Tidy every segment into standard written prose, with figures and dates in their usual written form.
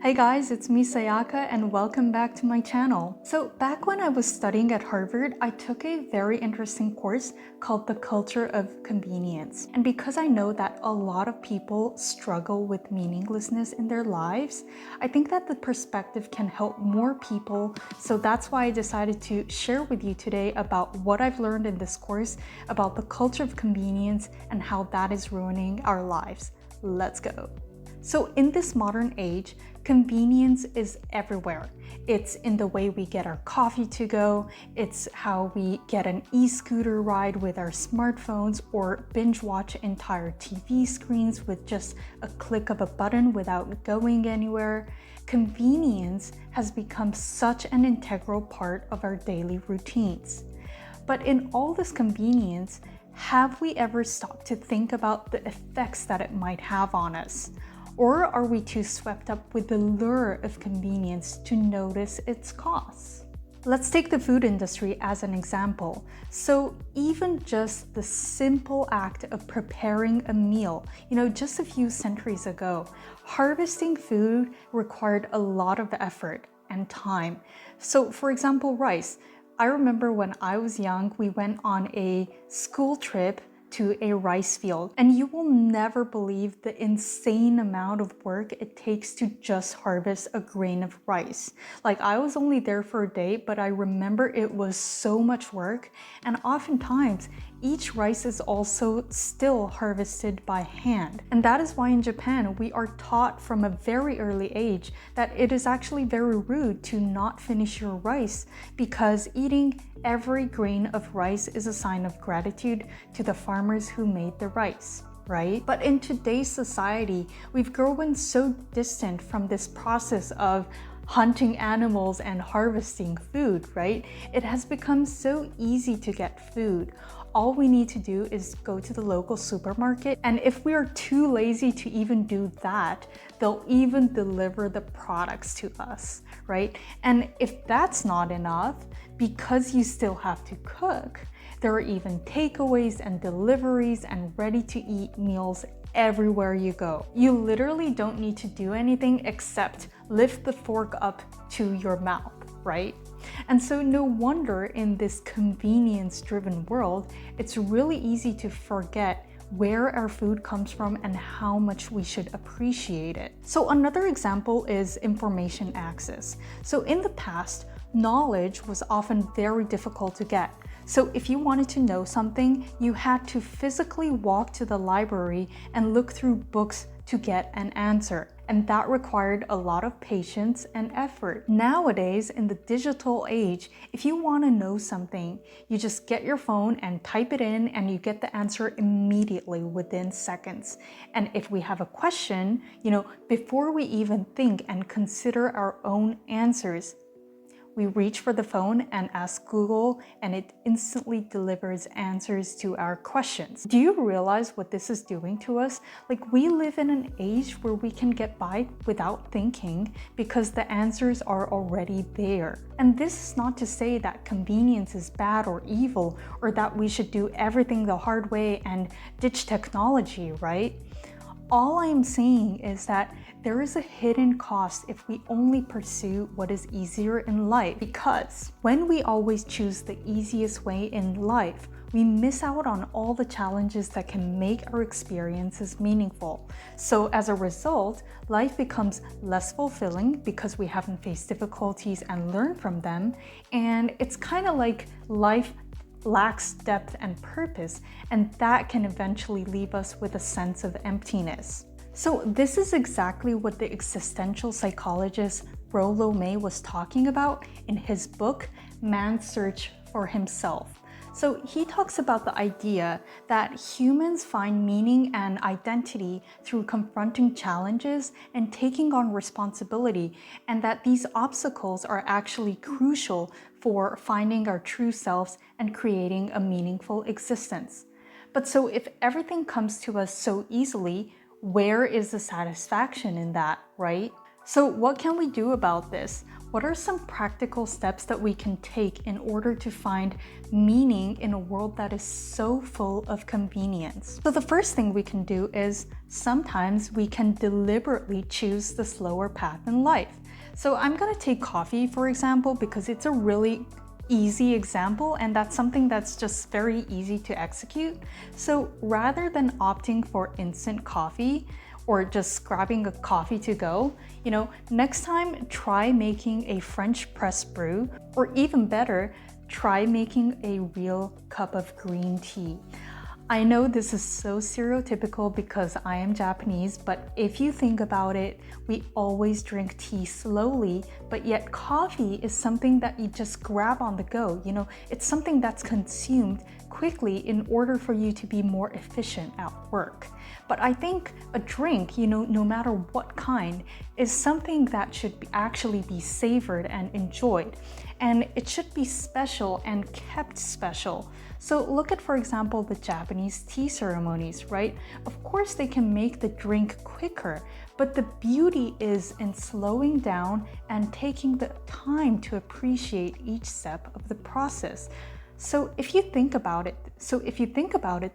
Hey guys, it's me Sayaka and welcome back to my channel. So back when I was studying at Harvard, I took a very interesting course called The Culture of Convenience. And because I know that a lot of people struggle with meaninglessness in their lives, I think that the perspective can help more people. So that's why I decided to share with you today about what I've learned in this course about the culture of convenience and how that is ruining our lives. Let's go. So in this modern age, convenience is everywhere. It's in the way we get our coffee to go, it's how we get an e-scooter ride with our smartphones or binge watch entire TV screens with just a click of a button without going anywhere. Convenience has become such an integral part of our daily routines. But in all this convenience, have we ever stopped to think about the effects that it might have on us? Or are we too swept up with the lure of convenience to notice its costs? Let's take the food industry as an example. So even just the simple act of preparing a meal, just a few centuries ago, harvesting food required a lot of effort and time. So for example, rice. I remember when I was young, we went on a school trip to a rice field, and you will never believe the insane amount of work it takes to just harvest a grain of rice. Like, I was only there for a day, but I remember it was so much work, and oftentimes each rice is also still harvested by hand. And that is why in Japan we are taught from a very early age that it is actually very rude to not finish your rice, because eating every grain of rice is a sign of gratitude to the farmers who made the rice, right? But in today's society, we've grown so distant from this process of hunting animals and harvesting food, right? It has become so easy to get food. All we need to do is go to the local supermarket, and if we are too lazy to even do that, they'll even deliver the products to us, right? And if that's not enough, because you still have to cook, there are even takeaways and deliveries and ready-to-eat meals everywhere you go. You literally don't need to do anything except lift the fork up to your mouth, right? And so no wonder in this convenience-driven world, it's really easy to forget where our food comes from and how much we should appreciate it. So another example is information access. So in the past, knowledge was often very difficult to get. So if you wanted to know something, you had to physically walk to the library and look through books to get an answer. And that required a lot of patience and effort. Nowadays, in the digital age, if you want to know something, you just get your phone and type it in and you get the answer immediately within seconds. And if we have a question, before we even think and consider our own answers, we reach for the phone and ask Google, and it instantly delivers answers to our questions. Do you realize what this is doing to us? Like, we live in an age where we can get by without thinking because the answers are already there. And this is not to say that convenience is bad or evil, or that we should do everything the hard way and ditch technology, right? All I'm saying is that there is a hidden cost if we only pursue what is easier in life, because when we always choose the easiest way in life, we miss out on all the challenges that can make our experiences meaningful. So as a result, life becomes less fulfilling because we haven't faced difficulties and learned from them, and it's kind of like life lacks depth and purpose, and that can eventually leave us with a sense of emptiness. So this is exactly what the existential psychologist Rollo May was talking about in his book, Man's Search for Himself. So he talks about the idea that humans find meaning and identity through confronting challenges and taking on responsibility, and that these obstacles are actually crucial for finding our true selves and creating a meaningful existence. But so if everything comes to us so easily, where is the satisfaction in that, right? So what can we do about this? What are some practical steps that we can take in order to find meaning in a world that is so full of convenience? So the first thing we can do is sometimes we can deliberately choose the slower path in life. So I'm gonna take coffee, for example, because it's a really easy example and that's something that's just very easy to execute. So rather than opting for instant coffee, or just grabbing a coffee to go, next time try making a French press brew, or even better, try making a real cup of green tea. I know this is so stereotypical because I am Japanese, but if you think about it, we always drink tea slowly, but yet coffee is something that you just grab on the go. It's something that's consumed quickly in order for you to be more efficient at work. But I think a drink, no matter what kind, is something that should actually be savored and enjoyed. And it should be special and kept special. So look at, for example, the Japanese tea ceremonies, right? Of course, they can make the drink quicker, but the beauty is in slowing down and taking the time to appreciate each step of the process. So if you think about it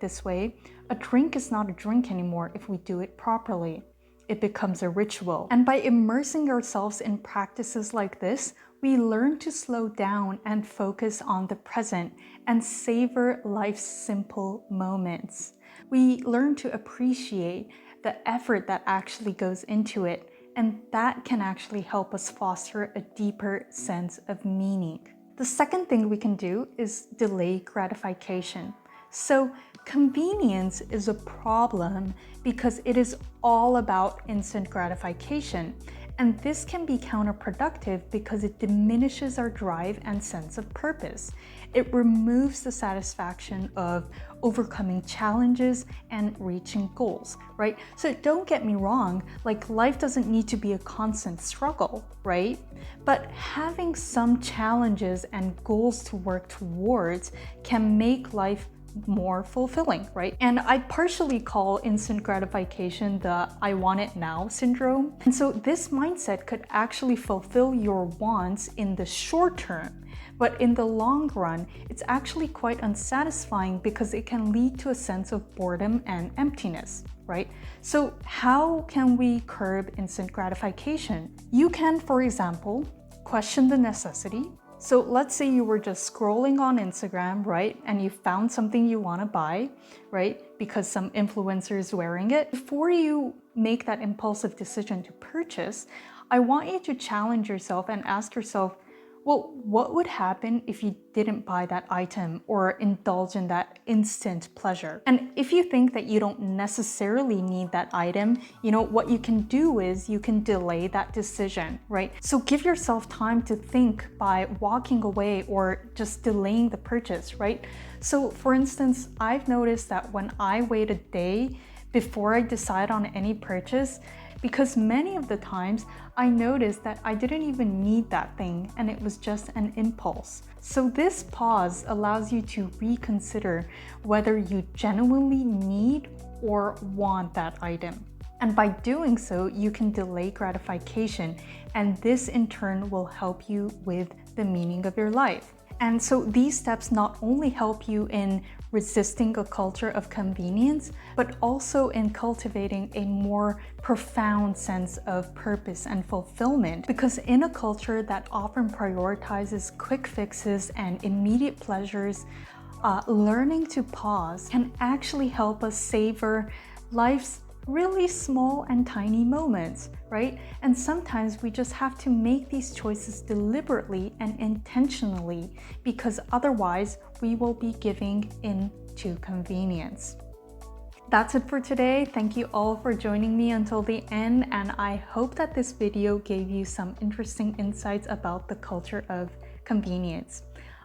this way, a drink is not a drink anymore if we do it properly. It becomes a ritual. And by immersing ourselves in practices like this, we learn to slow down and focus on the present and savor life's simple moments. We learn to appreciate the effort that actually goes into it, and that can actually help us foster a deeper sense of meaning. The second thing we can do is delay gratification. So convenience is a problem because it is all about instant gratification. And this can be counterproductive because it diminishes our drive and sense of purpose. It removes the satisfaction of overcoming challenges and reaching goals, right? So don't get me wrong, life doesn't need to be a constant struggle, right? But having some challenges and goals to work towards can make life more fulfilling, right? And I partially call instant gratification the I want it now syndrome. And so this mindset could actually fulfill your wants in the short term, but in the long run, it's actually quite unsatisfying because it can lead to a sense of boredom and emptiness, right? So how can we curb instant gratification? You can, for example, question the necessity. So let's say you were just scrolling on Instagram, right? And you found something you want to buy, right? Because some influencer is wearing it. Before you make that impulsive decision to purchase, I want you to challenge yourself and ask yourself, well, what would happen if you didn't buy that item or indulge in that instant pleasure? And if you think that you don't necessarily need that item, what you can do is you can delay that decision, right? So give yourself time to think by walking away or just delaying the purchase, right? So for instance, I've noticed that when I wait a day before I decide on any purchase, because many of the times I noticed that I didn't even need that thing and it was just an impulse. So this pause allows you to reconsider whether you genuinely need or want that item. And by doing so, you can delay gratification, and this in turn will help you with the meaning of your life. And so these steps not only help you in resisting a culture of convenience, but also in cultivating a more profound sense of purpose and fulfillment. Because in a culture that often prioritizes quick fixes and immediate pleasures, learning to pause can actually help us savor life's really small and tiny moments, right? And sometimes we just have to make these choices deliberately and intentionally, because otherwise we will be giving in to convenience. That's it for today. Thank you all for joining me until the end, and I hope that this video gave you some interesting insights about the culture of convenience.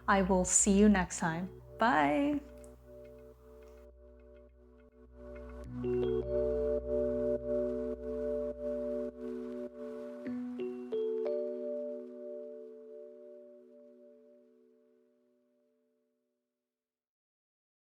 I will see you next time. Bye!